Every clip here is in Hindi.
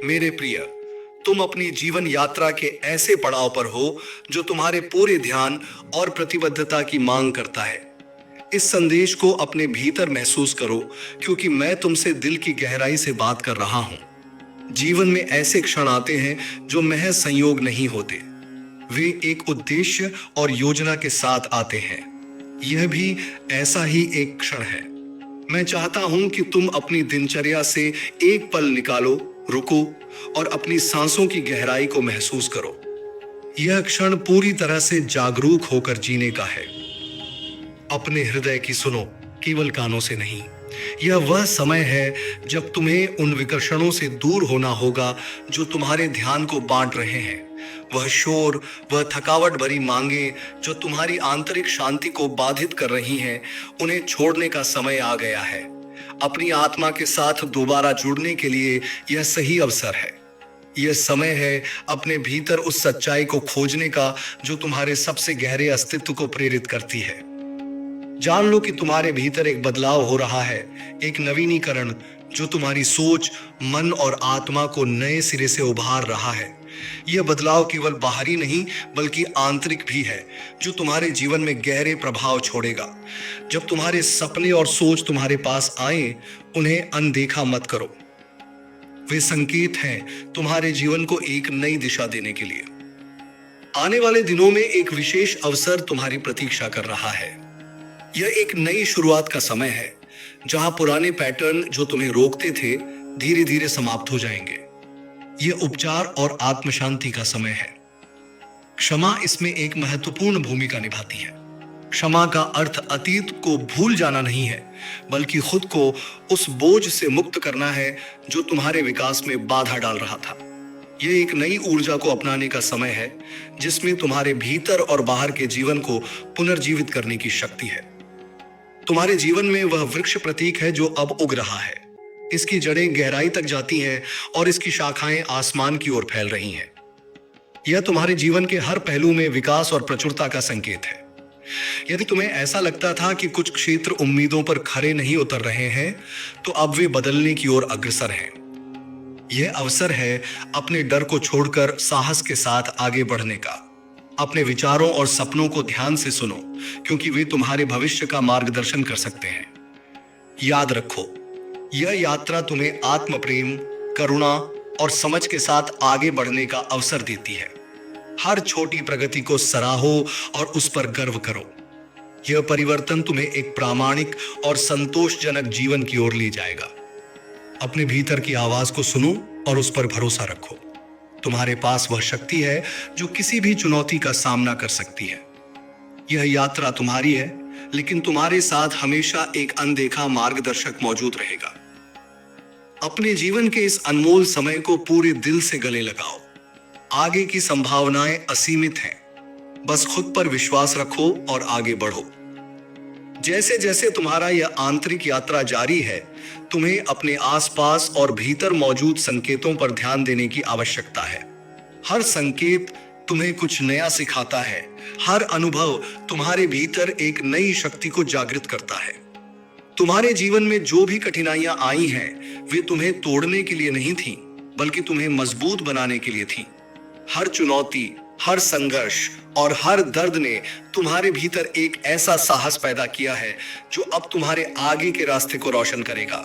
मेरे प्रिय, तुम अपनी जीवन यात्रा के ऐसे पड़ाव पर हो जो तुम्हारे पूरे ध्यान और प्रतिबद्धता की मांग करता है। इस संदेश को अपने भीतर महसूस करो, क्योंकि मैं तुमसे दिल की गहराई से बात कर रहा हूं। जीवन में ऐसे क्षण आते हैं जो महज संयोग नहीं होते, वे एक उद्देश्य और योजना के साथ आते हैं। यह भी ऐसा ही एक क्षण है। मैं चाहता हूं कि तुम अपनी दिनचर्या से एक पल निकालो, रुको और अपनी सांसों की गहराई को महसूस करो। यह क्षण पूरी तरह से जागरूक होकर जीने का है। अपने हृदय की सुनो, केवल कानों से नहीं। यह वह समय है जब तुम्हें उन विकर्षणों से दूर होना होगा जो तुम्हारे ध्यान को बांट रहे हैं। वह शोर, वह थकावट भरी मांगे जो तुम्हारी आंतरिक शांति को बाधित कर रही हैं, उन्हें छोड़ने का समय आ गया है। अपनी आत्मा के साथ दोबारा जुड़ने के लिए यह सही अवसर है। यह समय है अपने भीतर उस सच्चाई को खोजने का जो तुम्हारे सबसे गहरे अस्तित्व को प्रेरित करती है। जान लो कि तुम्हारे भीतर एक बदलाव हो रहा है, एक नवीनीकरण जो तुम्हारी सोच, मन और आत्मा को नए सिरे से उभार रहा है। यह बदलाव केवल बाहरी नहीं बल्कि आंतरिक भी है, जो तुम्हारे जीवन में गहरे प्रभाव छोड़ेगा। जब तुम्हारे सपने और सोच तुम्हारे पास आए, उन्हें अनदेखा मत करो। वे संकेत हैं तुम्हारे जीवन को एक नई दिशा देने के लिए। आने वाले दिनों में एक विशेष अवसर तुम्हारी प्रतीक्षा कर रहा है। यह एक नई शुरुआत का समय है, जहां पुराने पैटर्न जो तुम्हें रोकते थे धीरे धीरे समाप्त हो जाएंगे। यह उपचार और आत्म शांति का समय है। क्षमा इसमें एक महत्वपूर्ण भूमिका निभाती है। क्षमा का अर्थ अतीत को भूल जाना नहीं है, बल्कि खुद को उस बोझ से मुक्त करना है जो तुम्हारे विकास में बाधा डाल रहा था। यह एक नई ऊर्जा को अपनाने का समय है, जिसमें तुम्हारे भीतर और बाहर के जीवन को पुनर्जीवित करने की शक्ति है। तुम्हारे जीवन में वह वृक्ष प्रतीक है जो अब उग रहा है। इसकी जड़ें गहराई तक जाती हैं और इसकी शाखाएं आसमान की ओर फैल रही हैं। यह तुम्हारे जीवन के हर पहलू में विकास और प्रचुरता का संकेत है। यदि तुम्हें ऐसा लगता था कि कुछ क्षेत्र उम्मीदों पर खरे नहीं उतर रहे हैं, तो अब वे बदलने की ओर अग्रसर हैं। यह अवसर है अपने डर को छोड़कर साहस के साथ आगे बढ़ने का। अपने विचारों और सपनों को ध्यान से सुनो, क्योंकि वे तुम्हारे भविष्य का मार्गदर्शन कर सकते हैं। याद रखो, यह यात्रा तुम्हें आत्म प्रेम, करुणा और समझ के साथ आगे बढ़ने का अवसर देती है। हर छोटी प्रगति को सराहो और उस पर गर्व करो। यह परिवर्तन तुम्हें एक प्रामाणिक और संतोषजनक जीवन की ओर ले जाएगा। अपने भीतर की आवाज को सुनो और उस पर भरोसा रखो। तुम्हारे पास वह शक्ति है जो किसी भी चुनौती का सामना कर सकती है। यह यात्रा तुम्हारी है, लेकिन तुम्हारे साथ हमेशा एक अनदेखा मार्गदर्शक मौजूद रहेगा। अपने जीवन के इस अनमोल समय को पूरे दिल से गले लगाओ। आगे की संभावनाएं असीमित हैं। बस खुद पर विश्वास रखो और आगे बढ़ो। जैसे जैसे तुम्हारा यह आंतरिक यात्रा जारी है, तुम्हें अपने आसपास और भीतर मौजूद संकेतों पर ध्यान देने की आवश्यकता है। हर संकेत तुम्हें कुछ नया सिखाता है। हर अनुभव तुम्हारे भीतर एक नई शक्ति को जागृत करता है। तुम्हारे जीवन में जो भी कठिनाइयां आई हैं, वे तुम्हें तोड़ने के लिए नहीं थीं, बल्कि तुम्हें मजबूत बनाने के लिए थीं। हर चुनौती, हर संघर्ष और हर दर्द ने तुम्हारे भीतर एक ऐसा साहस पैदा किया है जो अब तुम्हारे आगे के रास्ते को रोशन करेगा।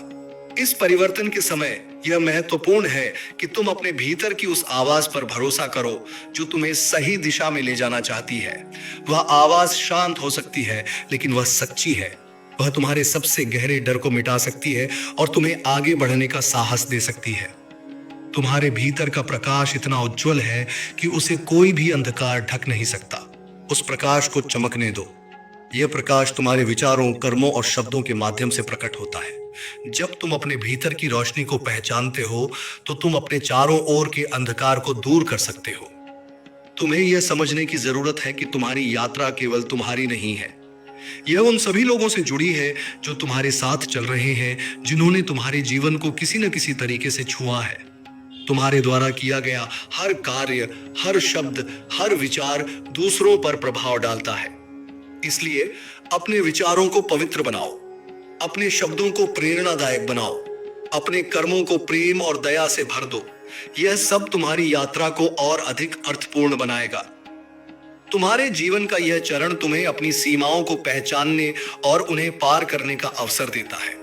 इस परिवर्तन के समय यह महत्वपूर्ण है कि तुम अपने भीतर की उस आवाज पर भरोसा करो जो तुम्हें सही दिशा में ले जाना चाहती है। वह आवाज शांत हो सकती है, लेकिन वह सच्ची है। वह तुम्हारे सबसे गहरे डर को मिटा सकती है और तुम्हें आगे बढ़ने का साहस दे सकती है। तुम्हारे भीतर का प्रकाश इतना उज्जवल है कि उसे कोई भी अंधकार ढक नहीं सकता। उस प्रकाश को चमकने दो। यह प्रकाश तुम्हारे विचारों, कर्मों और शब्दों के माध्यम से प्रकट होता है। जब तुम अपने भीतर की रोशनी को पहचानते हो, तो तुम अपने चारों ओर के अंधकार को दूर कर सकते हो। तुम्हें यह समझने की जरूरत है कि तुम्हारी यात्रा केवल तुम्हारी नहीं है। यह उन सभी लोगों से जुड़ी है जो तुम्हारे साथ चल रहे हैं, जिन्होंने तुम्हारे जीवन को किसी न किसी तरीके से छुआ है। तुम्हारे द्वारा किया गया हर कार्य, हर शब्द, हर विचार दूसरों पर प्रभाव डालता है। इसलिए अपने विचारों को पवित्र बनाओ, अपने शब्दों को प्रेरणादायक बनाओ, अपने कर्मों को प्रेम और दया से भर दो। यह सब तुम्हारी यात्रा को और अधिक अर्थपूर्ण बनाएगा। तुम्हारे जीवन का यह चरण तुम्हें अपनी सीमाओं को पहचानने और उन्हें पार करने का अवसर देता है।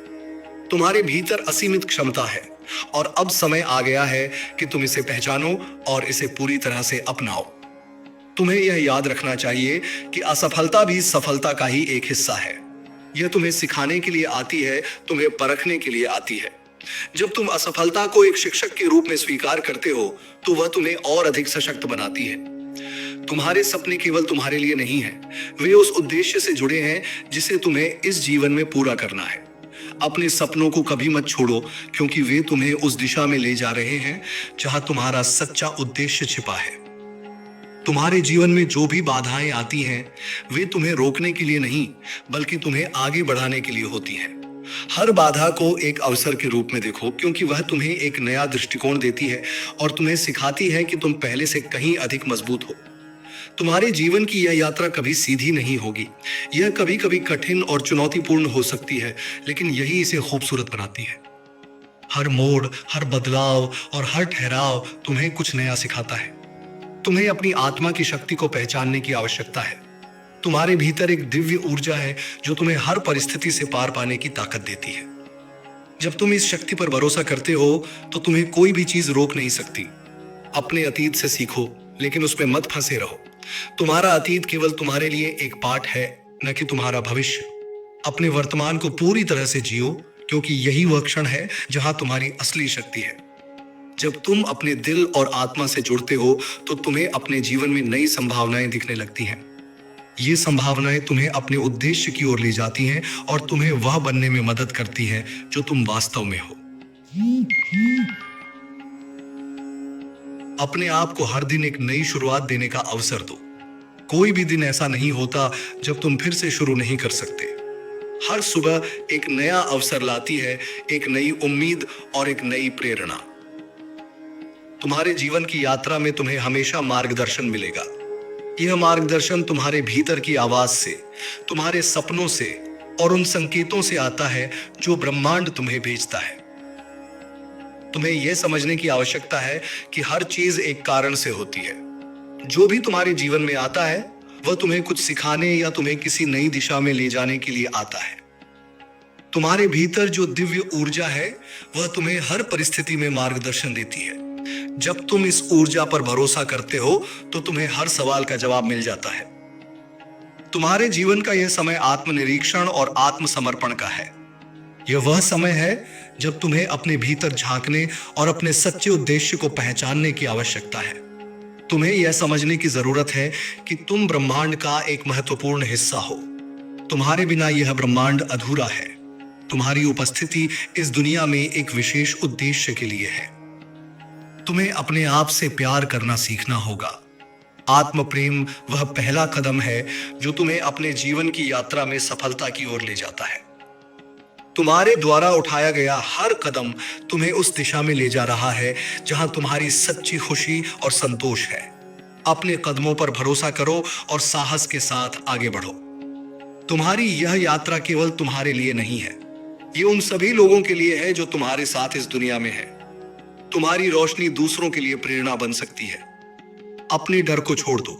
तुम्हारे भीतर असीमित क्षमता है और अब समय आ गया है कि तुम इसे पहचानो और इसे पूरी तरह से अपनाओ। तुम्हें यह याद रखना चाहिए कि असफलता भी सफलता का ही एक हिस्सा है। यह तुम्हें सिखाने के लिए आती है, तुम्हें परखने के लिए आती है। जब तुम असफलता को एक शिक्षक के रूप में स्वीकार करते हो तो वह तुम्हें और अधिक सशक्त बनाती है। तुम्हारे सपने केवल तुम्हारे लिए नहीं हैं, वे उस उद्देश्य से जुड़े हैं जिसे तुम्हें इस जीवन में पूरा करना है। अपने सपनों को कभी मत छोड़ो, क्योंकि वे तुम्हें उस दिशा में ले जा रहे हैं जहां तुम्हारा सच्चा उद्देश्य छिपा है। तुम्हारे जीवन में जो भी बाधाएं आती हैं, वे तुम्हें रोकने के लिए नहीं, बल्कि तुम्हें आगे बढ़ाने के लिए होती हैं। हर बाधा को एक अवसर के रूप में देखो, क्योंकि वह तुम्हें एक नया दृष्टिकोण देती है और तुम्हें सिखाती है कि तुम पहले से कहीं अधिक मजबूत हो। तुम्हारे जीवन की यह यात्रा कभी सीधी नहीं होगी। यह कभी कभी कठिन और चुनौतीपूर्ण हो सकती है, लेकिन यही इसे खूबसूरत बनाती है। हर मोड़, हर बदलाव और हर ठहराव तुम्हें कुछ नया सिखाता है। तुम्हें अपनी आत्मा की शक्ति को पहचानने की आवश्यकता है। तुम्हारे भीतर एक दिव्य ऊर्जा है जो तुम्हें हर परिस्थिति से पार पाने की ताकत देती है। जब तुम इस शक्ति पर भरोसा करते हो तो तुम्हें कोई भी चीज रोक नहीं सकती। अपने अतीत से सीखो, लेकिन उसमें मत फंसे रहो। तुम्हारा अतीत केवल तुम्हारे लिए एक पाठ है, न कि तुम्हारा भविष्य। अपने वर्तमान को पूरी तरह से जियो, क्योंकि यही वह क्षण है जहां तुम्हारी असली शक्ति है। जब तुम अपने दिल और आत्मा से जुड़ते हो तो तुम्हें अपने जीवन में नई संभावनाएं दिखने लगती हैं। ये संभावनाएं तुम्हें अपने उद्देश्य की ओर ले जाती हैं और तुम्हें वह बनने में मदद करती हैं जो तुम वास्तव में हो। अपने आप को हर दिन एक नई शुरुआत देने का अवसर दो। कोई भी दिन ऐसा नहीं होता जब तुम फिर से शुरू नहीं कर सकते। हर सुबह एक नया अवसर लाती है, एक नई उम्मीद और एक नई प्रेरणा। तुम्हारे जीवन की यात्रा में तुम्हें हमेशा मार्गदर्शन मिलेगा। यह मार्गदर्शन तुम्हारे भीतर की आवाज से, तुम्हारे सपनों से और उन संकेतों से आता है जो ब्रह्मांड तुम्हें भेजता है। तुम्हें यह समझने की आवश्यकता है कि हर चीज एक कारण से होती है। जो भी तुम्हारे जीवन में आता है वह तुम्हें कुछ सिखाने या तुम्हें किसी नई दिशा में ले जाने के लिए आता है। तुम्हारे भीतर जो दिव्य ऊर्जा है वह तुम्हें हर परिस्थिति में मार्गदर्शन देती है। जब तुम इस ऊर्जा पर भरोसा करते हो तो तुम्हें हर सवाल का जवाब मिल जाता है। तुम्हारे जीवन का यह समय आत्मनिरीक्षण और आत्मसमर्पण का है। यह वह समय है जब तुम्हें अपने भीतर झांकने और अपने सच्चे उद्देश्य को पहचानने की आवश्यकता है। तुम्हें यह समझने की जरूरत है कि तुम ब्रह्मांड का एक महत्वपूर्ण हिस्सा हो। तुम्हारे बिना यह ब्रह्मांड अधूरा है। तुम्हारी उपस्थिति इस दुनिया में एक विशेष उद्देश्य के लिए है। तुम्हें अपने आप से प्यार करना सीखना होगा। आत्म प्रेम वह पहला कदम है जो तुम्हें अपने जीवन की यात्रा में सफलता की ओर ले जाता है। तुम्हारे द्वारा उठाया गया हर कदम तुम्हें उस दिशा में ले जा रहा है जहां तुम्हारी सच्ची खुशी और संतोष है। अपने कदमों पर भरोसा करो और साहस के साथ आगे बढ़ो। तुम्हारी यह यात्रा केवल तुम्हारे लिए नहीं है, ये उन सभी लोगों के लिए है जो तुम्हारे साथ इस दुनिया में है। तुम्हारी रोशनी दूसरों के लिए प्रेरणा बन सकती है। अपने डर को छोड़ दो।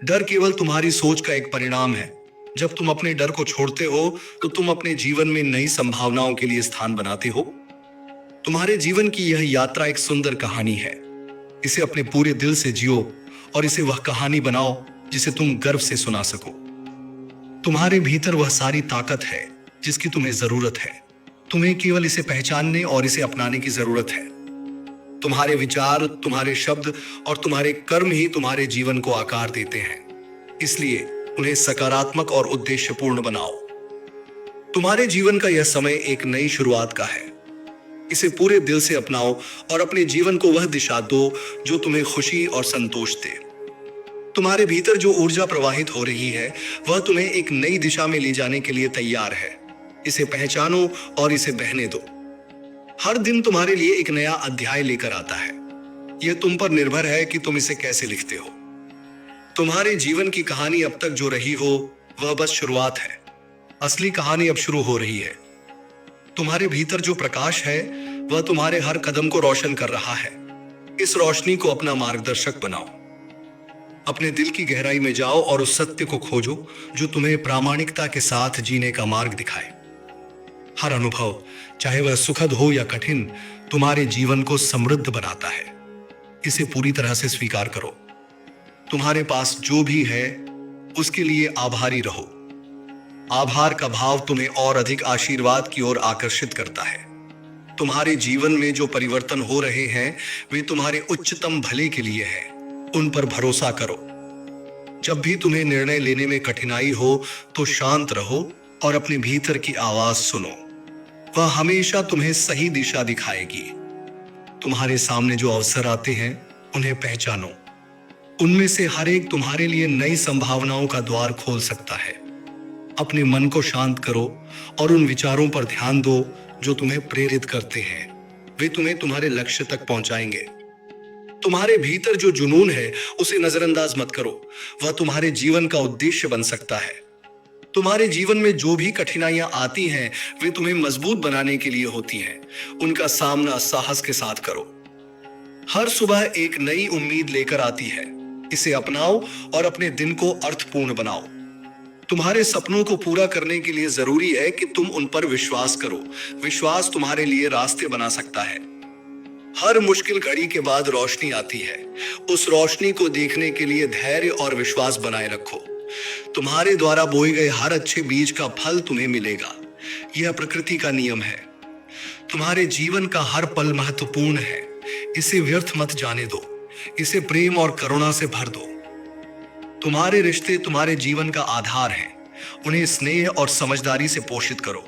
डर केवल तुम्हारी सोच का एक परिणाम है। जब तुम अपने डर को छोड़ते हो तो तुम अपने जीवन में नई संभावनाओं के लिए स्थान बनाते हो। तुम्हारे जीवन की यह यात्रा एक सुंदर कहानी है। इसे अपने पूरे दिल से जियो और इसे वह कहानी बनाओ जिसे तुम गर्व से सुना सको। तुम्हारे भीतर वह सारी ताकत है जिसकी तुम्हें जरूरत है। तुम्हें केवल इसे पहचानने और इसे अपनाने की जरूरत है। तुम्हारे विचार, तुम्हारे शब्द और तुम्हारे कर्म ही तुम्हारे जीवन को आकार देते हैं। इसलिए उन्हें सकारात्मक और उद्देश्यपूर्ण बनाओ। तुम्हारे जीवन का यह समय एक नई शुरुआत का है। इसे पूरे दिल से अपनाओ और अपने जीवन को वह दिशा दो जो तुम्हें खुशी और संतोष दे। तुम्हारे भीतर जो ऊर्जा प्रवाहित हो रही है वह तुम्हें एक नई दिशा में ले जाने के लिए तैयार है। इसे पहचानो और इसे बहने दो। हर दिन तुम्हारे लिए एक नया अध्याय लेकर आता है। यह तुम पर निर्भर है कि तुम इसे कैसे लिखते हो। तुम्हारे जीवन की कहानी अब तक जो रही हो वह बस शुरुआत है। असली कहानी अब शुरू हो रही है। तुम्हारे भीतर जो प्रकाश है वह तुम्हारे हर कदम को रोशन कर रहा है। इस रोशनी को अपना मार्गदर्शक बनाओ। अपने दिल की गहराई में जाओ और उस सत्य को खोजो जो तुम्हें प्रामाणिकता के साथ जीने का मार्ग दिखाए। हर अनुभव, चाहे वह सुखद हो या कठिन, तुम्हारे जीवन को समृद्ध बनाता है। इसे पूरी तरह से स्वीकार करो। तुम्हारे पास जो भी है उसके लिए आभारी रहो। आभार का भाव तुम्हें और अधिक आशीर्वाद की ओर आकर्षित करता है। तुम्हारे जीवन में जो परिवर्तन हो रहे हैं वे तुम्हारे उच्चतम भले के लिए हैं। उन पर भरोसा करो। जब भी तुम्हें निर्णय लेने में कठिनाई हो तो शांत रहो और अपने भीतर की आवाज सुनो। वह हमेशा तुम्हें सही दिशा दिखाएगी। तुम्हारे सामने जो अवसर आते हैं उन्हें पहचानो। उनमें से हर एक तुम्हारे लिए नई संभावनाओं का द्वार खोल सकता है। अपने मन को शांत करो और उन विचारों पर ध्यान दो जो तुम्हें प्रेरित करते हैं। वे तुम्हें तुम्हारे लक्ष्य तक पहुंचाएंगे। तुम्हारे भीतर जो जुनून है उसे नजरअंदाज मत करो। वह तुम्हारे जीवन का उद्देश्य बन सकता है। तुम्हारे जीवन में जो भी कठिनाइयां आती हैं वे तुम्हें मजबूत बनाने के लिए होती हैं। उनका सामना साहस के साथ करो। हर सुबह एक नई उम्मीद लेकर आती है। इसे अपनाओ और अपने दिन को अर्थपूर्ण बनाओ। तुम्हारे सपनों को पूरा करने के लिए जरूरी है कि तुम उन पर विश्वास करो। विश्वास तुम्हारे लिए रास्ते बना सकता है। हर मुश्किल घड़ी के बाद रोशनी आती है। उस रोशनी को देखने के लिए धैर्य और विश्वास बनाए रखो। तुम्हारे द्वारा बोए गए हर अच्छे बीज का फल तुम्हें मिलेगा। यह प्रकृति का नियम है। तुम्हारे जीवन का हर पल महत्वपूर्ण है। इसे व्यर्थ मत जाने दो। इसे प्रेम और करुणा से भर दो। तुम्हारे रिश्ते तुम्हारे जीवन का आधार हैं। उन्हें स्नेह और समझदारी से पोषित करो।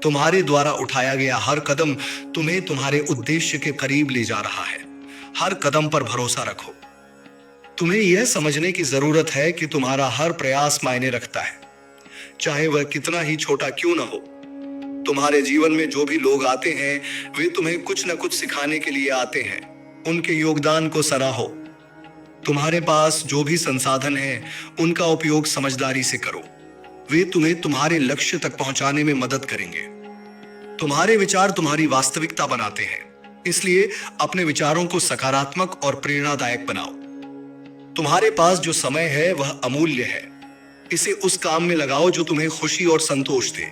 तुम्हारे द्वारा उठाया गया हर कदम तुम्हें तुम्हारे उद्देश्य के करीब ले जा रहा है। हर कदम पर भरोसा रखो। तुम्हें यह समझने की जरूरत है कि तुम्हारा हर प्रयास मायने रखता है, चाहे वह कितना ही छोटा क्यों न हो। तुम्हारे जीवन में जो भी लोग आते हैं वे तुम्हें कुछ न कुछ सिखाने के लिए आते हैं। उनके योगदान को सराहो। तुम्हारे पास जो भी संसाधन है उनका उपयोग समझदारी से करो। वे तुम्हें तुम्हारे लक्ष्य तक पहुंचाने में मदद करेंगे। तुम्हारे विचार तुम्हारी वास्तविकता बनाते हैं, इसलिए अपने विचारों को सकारात्मक और प्रेरणादायक बनाओ। तुम्हारे पास जो समय है वह अमूल्य है। इसे उस काम में लगाओ जो तुम्हें खुशी और संतोष दे।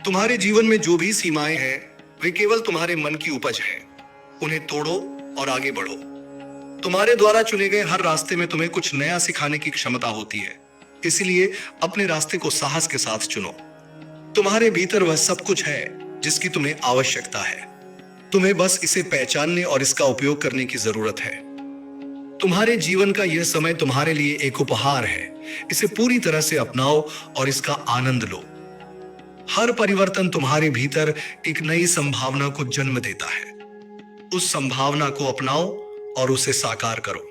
तुम्हारे जीवन में जो भी सीमाएं हैं वे केवल तुम्हारे मन की उपज है। उन्हें तोड़ो और आगे बढ़ो। तुम्हारे द्वारा चुने गए हर रास्ते में तुम्हें कुछ नया सिखाने की क्षमता होती है, इसलिए अपने रास्ते को साहस के साथ चुनो। तुम्हारे भीतर वह सब कुछ है जिसकी तुम्हें आवश्यकता है। तुम्हें बस इसे पहचानने और इसका उपयोग करने की जरूरत है। तुम्हारे जीवन का यह समय तुम्हारे लिए एक उपहार है। इसे पूरी तरह से अपनाओ और इसका आनंद लो। हर परिवर्तन तुम्हारे भीतर एक नई संभावना को जन्म देता है। उस संभावना को अपनाओ और उसे साकार करो।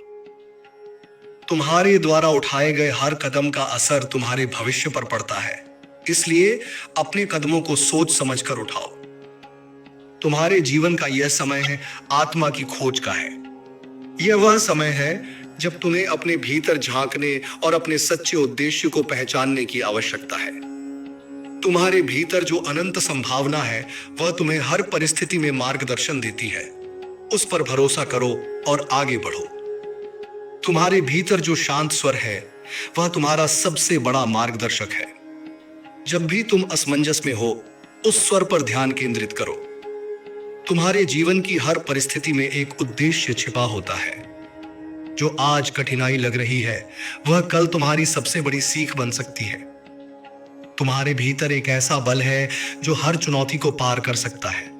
तुम्हारे द्वारा उठाए गए हर कदम का असर तुम्हारे भविष्य पर पड़ता है, इसलिए अपने कदमों को सोच समझकर उठाओ। तुम्हारे जीवन का यह समय है आत्मा की खोज का है। यह वह समय है जब तुम्हें अपने भीतर झांकने और अपने सच्चे उद्देश्य को पहचानने की आवश्यकता है। तुम्हारे भीतर जो अनंत संभावना है वह तुम्हें हर परिस्थिति में मार्गदर्शन देती है। उस पर भरोसा करो और आगे बढ़ो। तुम्हारे भीतर जो शांत स्वर है वह तुम्हारा सबसे बड़ा मार्गदर्शक है। जब भी तुम असमंजस में हो उस स्वर पर ध्यान केंद्रित करो। तुम्हारे जीवन की हर परिस्थिति में एक उद्देश्य छिपा होता है। जो आज कठिनाई लग रही है वह कल तुम्हारी सबसे बड़ी सीख बन सकती है। तुम्हारे भीतर एक ऐसा बल है जो हर चुनौती को पार कर सकता है।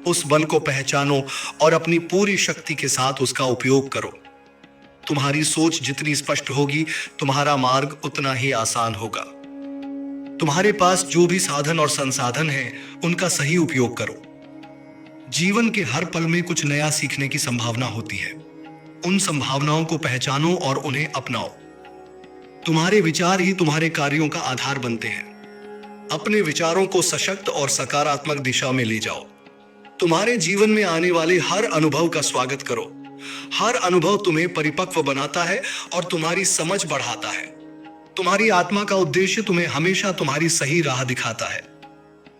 उस बल को पहचानो और अपनी पूरी शक्ति के साथ उसका उपयोग करो। तुम्हारी सोच जितनी स्पष्ट होगी तुम्हारा मार्ग उतना ही आसान होगा। तुम्हारे पास जो भी साधन और संसाधन हैं उनका सही उपयोग करो। जीवन के हर पल में कुछ नया सीखने की संभावना होती है। उन संभावनाओं को पहचानो और उन्हें अपनाओ। तुम्हारे विचार ही तुम्हारे कार्यों का आधार बनते हैं। अपने विचारों को सशक्त और सकारात्मक दिशा में ले जाओ। तुम्हारे जीवन में आने वाले हर अनुभव का स्वागत करो। हर अनुभव तुम्हें परिपक्व बनाता है और तुम्हारी समझ बढ़ाता है। तुम्हारी आत्मा का उद्देश्य तुम्हें हमेशा तुम्हारी सही राह दिखाता है।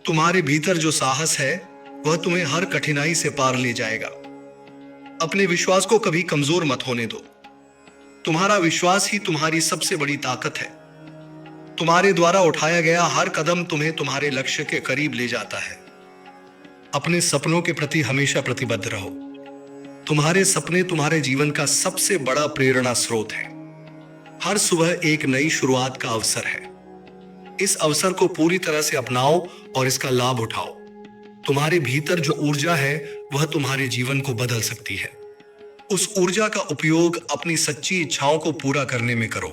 तुम्हारे भीतर जो साहस है वह तुम्हें हर कठिनाई से पार ले जाएगा। अपने विश्वास को कभी कमजोर मत होने दो। तुम्हारा विश्वास ही तुम्हारी सबसे बड़ी ताकत है। तुम्हारे द्वारा उठाया गया हर कदम तुम्हें तुम्हारे लक्ष्य के करीब ले जाता है। अपने सपनों के प्रति हमेशा प्रतिबद्ध रहो। तुम्हारे सपने तुम्हारे जीवन का सबसे बड़ा प्रेरणा स्रोत है। हर सुबह एक नई शुरुआत का अवसर है। इस अवसर को पूरी तरह से अपनाओ और इसका लाभ उठाओ। तुम्हारे भीतर जो ऊर्जा है वह तुम्हारे जीवन को बदल सकती है। उस ऊर्जा का उपयोग अपनी सच्ची इच्छाओं को पूरा करने में करो।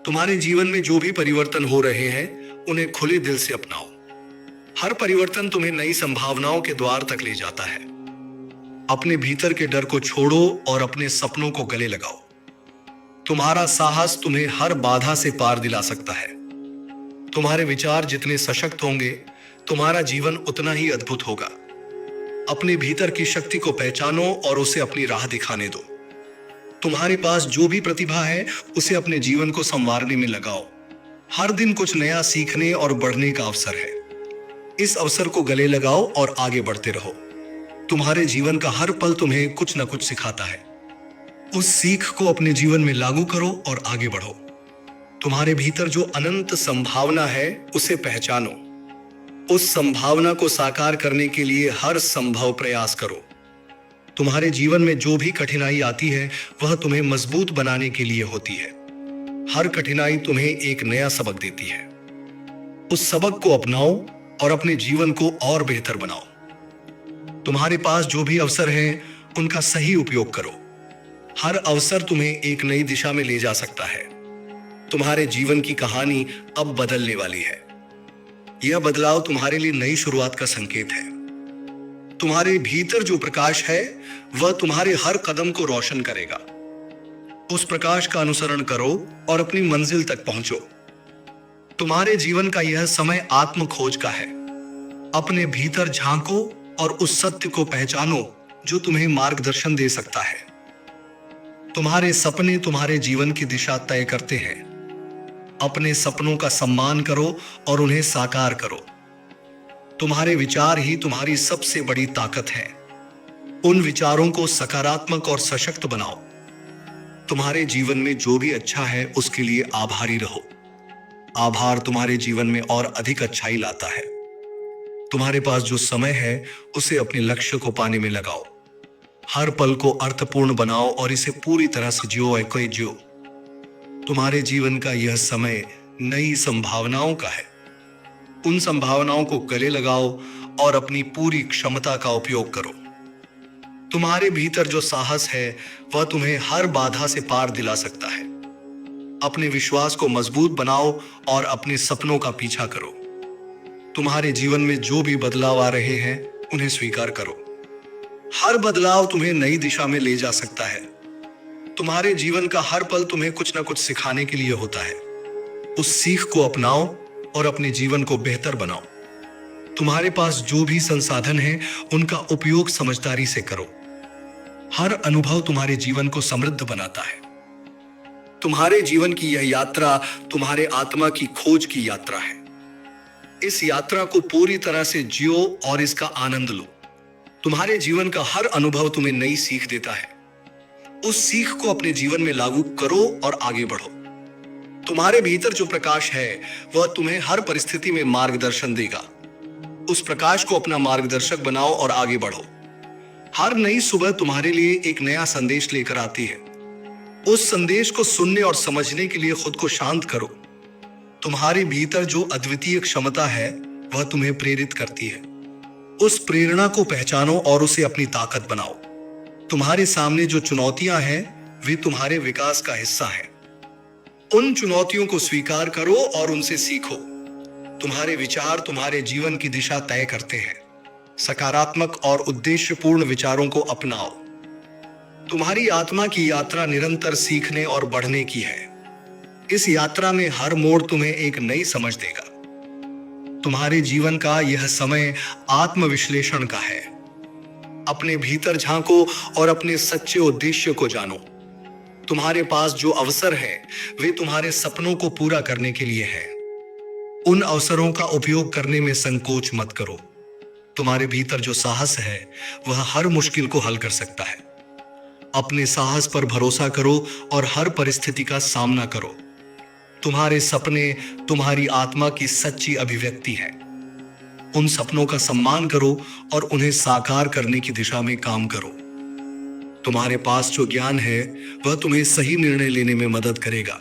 तुम्हारे जीवन में जो भी परिवर्तन हो रहे हैं उन्हें खुले दिल से अपनाओ। हर परिवर्तन तुम्हें नई संभावनाओं के द्वार तक ले जाता है। अपने भीतर के डर को छोड़ो और अपने सपनों को गले लगाओ। तुम्हारा साहस तुम्हें हर बाधा से पार दिला सकता है। तुम्हारे विचार जितने सशक्त होंगे तुम्हारा जीवन उतना ही अद्भुत होगा। अपने भीतर की शक्ति को पहचानो और उसे अपनी राह दिखाने दो। तुम्हारे पास जो भी प्रतिभा है उसे अपने जीवन को संवारने में लगाओ। हर दिन कुछ नया सीखने और बढ़ने का अवसर है। इस अवसर को गले लगाओ और आगे बढ़ते रहो। तुम्हारे जीवन का हर पल तुम्हें कुछ न कुछ सिखाता है। उस सीख को अपने जीवन में लागू करो और आगे बढ़ो। तुम्हारे भीतर जो अनंत संभावना है उसे पहचानो। उस संभावना को साकार करने के लिए हर संभव प्रयास करो। तुम्हारे जीवन में जो भी कठिनाई आती है वह तुम्हें मजबूत बनाने के लिए होती है। हर कठिनाई तुम्हें एक नया सबक देती है। उस सबक को अपनाओ और अपने जीवन को और बेहतर बनाओ। तुम्हारे पास जो भी अवसर हैं उनका सही उपयोग करो। हर अवसर तुम्हें एक नई दिशा में ले जा सकता है। तुम्हारे जीवन की कहानी अब बदलने वाली है। यह बदलाव तुम्हारे लिए नई शुरुआत का संकेत है। तुम्हारे भीतर जो प्रकाश है वह तुम्हारे हर कदम को रोशन करेगा। उस प्रकाश का अनुसरण करो और अपनी मंजिल तक पहुंचो। तुम्हारे जीवन का यह समय आत्म खोज का है। अपने भीतर झांको और उस सत्य को पहचानो जो तुम्हें मार्गदर्शन दे सकता है। तुम्हारे सपने तुम्हारे जीवन की दिशा तय करते हैं। अपने सपनों का सम्मान करो और उन्हें साकार करो। तुम्हारे विचार ही तुम्हारी सबसे बड़ी ताकत है। उन विचारों को सकारात्मक और सशक्त बनाओ। तुम्हारे जीवन में जो भी अच्छा है उसके लिए आभारी रहो। आभार तुम्हारे जीवन में और अधिक अच्छाई लाता है। तुम्हारे पास जो समय है उसे अपने लक्ष्य को पाने में लगाओ। हर पल को अर्थपूर्ण बनाओ और इसे पूरी तरह से जियो और कोई जियो। तुम्हारे जीवन का यह समय नई संभावनाओं का है। उन संभावनाओं को गले लगाओ और अपनी पूरी क्षमता का उपयोग करो। तुम्हारे भीतर जो साहस है वह तुम्हें हर बाधा से पार दिला सकता है। अपने विश्वास को मजबूत बनाओ और अपने सपनों का पीछा करो। तुम्हारे जीवन में जो भी बदलाव आ रहे हैं उन्हें स्वीकार करो। हर बदलाव तुम्हें नई दिशा में ले जा सकता है। तुम्हारे जीवन का हर पल तुम्हें कुछ न कुछ सिखाने के लिए होता है। उस सीख को अपनाओ और अपने जीवन को बेहतर बनाओ। तुम्हारे पास जो भी संसाधन है उनका उपयोग समझदारी से करो। हर अनुभव तुम्हारे जीवन को समृद्ध बनाता है। तुम्हारे जीवन की यह यात्रा तुम्हारे आत्मा की खोज की यात्रा है। इस यात्रा को पूरी तरह से जियो और इसका आनंद लो। तुम्हारे जीवन का हर अनुभव तुम्हें नई सीख देता है। उस सीख को अपने जीवन में लागू करो और आगे बढ़ो। तुम्हारे भीतर जो प्रकाश है वह तुम्हें हर परिस्थिति में मार्गदर्शन देगा। उस प्रकाश को अपना मार्गदर्शक बनाओ और आगे बढ़ो। हर नई सुबह तुम्हारे लिए एक नया संदेश लेकर आती है। उस संदेश को सुनने और समझने के लिए खुद को शांत करो। तुम्हारे भीतर जो अद्वितीय क्षमता है वह तुम्हें प्रेरित करती है। उस प्रेरणा को पहचानो और उसे अपनी ताकत बनाओ। तुम्हारे सामने जो चुनौतियां हैं वे तुम्हारे विकास का हिस्सा हैं। उन चुनौतियों को स्वीकार करो और उनसे सीखो। तुम्हारे विचार तुम्हारे जीवन की दिशा तय करते हैं। सकारात्मक और उद्देश्यपूर्ण विचारों को अपनाओ। तुम्हारी आत्मा की यात्रा निरंतर सीखने और बढ़ने की है। इस यात्रा में हर मोड़ तुम्हें एक नई समझ देगा। तुम्हारे जीवन का यह समय आत्मविश्लेषण का है। अपने भीतर झांको और अपने सच्चे उद्देश्य को जानो। तुम्हारे पास जो अवसर है वे तुम्हारे सपनों को पूरा करने के लिए है। उन अवसरों का उपयोग करने में संकोच मत करो। तुम्हारे भीतर जो साहस है वह हर मुश्किल को हल कर सकता है। अपने साहस पर भरोसा करो और हर परिस्थिति का सामना करो। तुम्हारे सपने तुम्हारी आत्मा की सच्ची अभिव्यक्ति है। उन सपनों का सम्मान करो और उन्हें साकार करने की दिशा में काम करो। तुम्हारे पास जो ज्ञान है वह तुम्हें सही निर्णय लेने में मदद करेगा।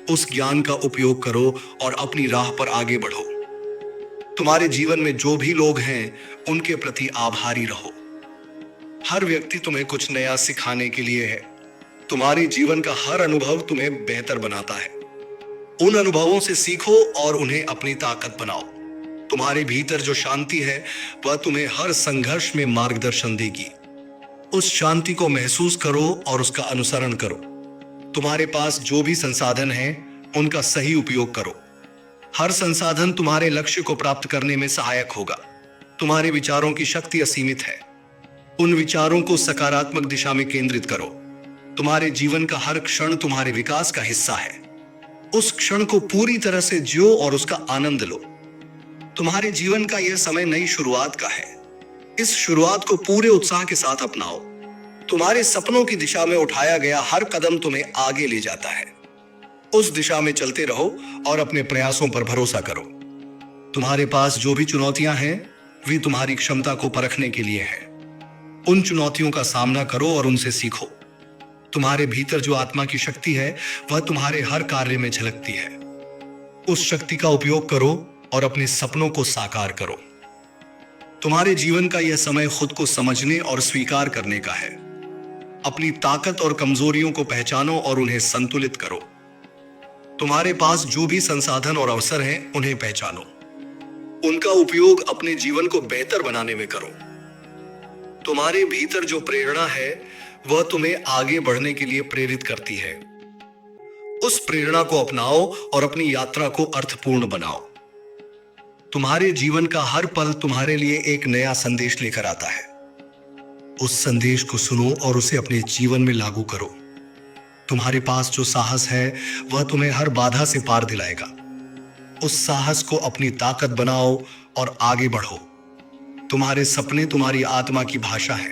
उस ज्ञान का उपयोग करो और अपनी राह पर आगे बढ़ो। तुम्हारे जीवन में जो भी लोग हैं उनके प्रति आभारी रहो। हर व्यक्ति तुम्हें कुछ नया सिखाने के लिए है। तुम्हारे जीवन का हर अनुभव तुम्हें बेहतर बनाता है। उन अनुभवों से सीखो और उन्हें अपनी ताकत बनाओ। तुम्हारे भीतर जो शांति है वह तुम्हें हर संघर्ष में मार्गदर्शन देगी। उस शांति को महसूस करो और उसका अनुसरण करो। तुम्हारे पास जो भी संसाधन है उनका सही उपयोग करो। हर संसाधन तुम्हारे लक्ष्य को प्राप्त करने में सहायक होगा। तुम्हारे विचारों की शक्ति असीमित है। उन विचारों को सकारात्मक दिशा में केंद्रित करो। तुम्हारे जीवन का हर क्षण तुम्हारे विकास का हिस्सा है। उस क्षण को पूरी तरह से जियो और उसका आनंद लो। तुम्हारे जीवन का यह समय नई शुरुआत का है। इस शुरुआत को पूरे उत्साह के साथ अपनाओ। तुम्हारे सपनों की दिशा में उठाया गया हर कदम तुम्हें आगे ले जाता है। उस दिशा में चलते रहो और अपने प्रयासों पर भरोसा करो। तुम्हारे पास जो भी चुनौतियां हैं वे तुम्हारी क्षमता को परखने के लिए हैं। उन चुनौतियों का सामना करो और उनसे सीखो। तुम्हारे भीतर जो आत्मा की शक्ति है वह तुम्हारे हर कार्य में झलकती है। उस शक्ति का उपयोग करो और अपने सपनों को साकार करो। तुम्हारे जीवन का यह समय खुद को समझने और स्वीकार करने का है। अपनी ताकत और कमजोरियों को पहचानो और उन्हें संतुलित करो। तुम्हारे पास जो भी संसाधन और अवसर हैं उन्हें पहचानो। उनका उपयोग अपने जीवन को बेहतर बनाने में करो। तुम्हारे भीतर जो प्रेरणा है वह तुम्हें आगे बढ़ने के लिए प्रेरित करती है। उस प्रेरणा को अपनाओ और अपनी यात्रा को अर्थपूर्ण बनाओ। तुम्हारे जीवन का हर पल तुम्हारे लिए एक नया संदेश लेकर आता है। उस संदेश को सुनो और उसे अपने जीवन में लागू करो। तुम्हारे पास जो साहस है वह तुम्हें हर बाधा से पार दिलाएगा। उस साहस को अपनी ताकत बनाओ और आगे बढ़ो। तुम्हारे सपने तुम्हारी आत्मा की भाषा है।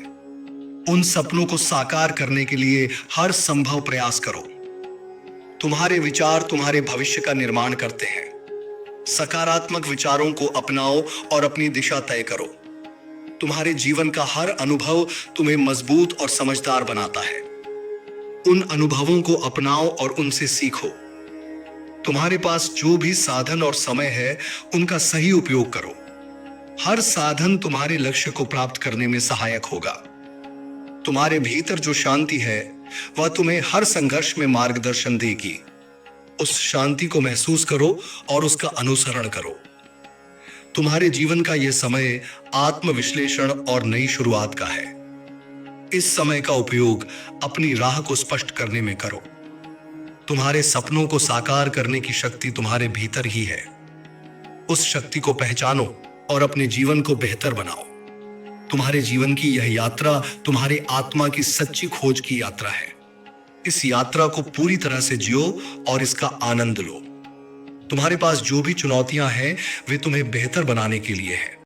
उन सपनों को साकार करने के लिए हर संभव प्रयास करो। तुम्हारे विचार तुम्हारे भविष्य का निर्माण करते हैं। सकारात्मक विचारों को अपनाओ और अपनी दिशा तय करो। तुम्हारे जीवन का हर अनुभव तुम्हें मजबूत और समझदार बनाता है। उन अनुभवों को अपनाओ और उनसे सीखो। तुम्हारे पास जो भी साधन और समय है उनका सही उपयोग करो। हर साधन तुम्हारे लक्ष्य को प्राप्त करने में सहायक होगा। तुम्हारे भीतर जो शांति है वह तुम्हें हर संघर्ष में मार्गदर्शन देगी। उस शांति को महसूस करो और उसका अनुसरण करो। तुम्हारे जीवन का यह समय आत्मविश्लेषण और नई शुरुआत का है। इस समय का उपयोग अपनी राह को स्पष्ट करने में करो। तुम्हारे सपनों को साकार करने की शक्ति तुम्हारे भीतर ही है। उस शक्ति को पहचानो और अपने जीवन को बेहतर बनाओ। तुम्हारे जीवन की यह यात्रा तुम्हारे आत्मा की सच्ची खोज की यात्रा है। इस यात्रा को पूरी तरह से जियो और इसका आनंद लो। तुम्हारे पास जो भी चुनौतियां हैं वे तुम्हें बेहतर बनाने के लिए हैं।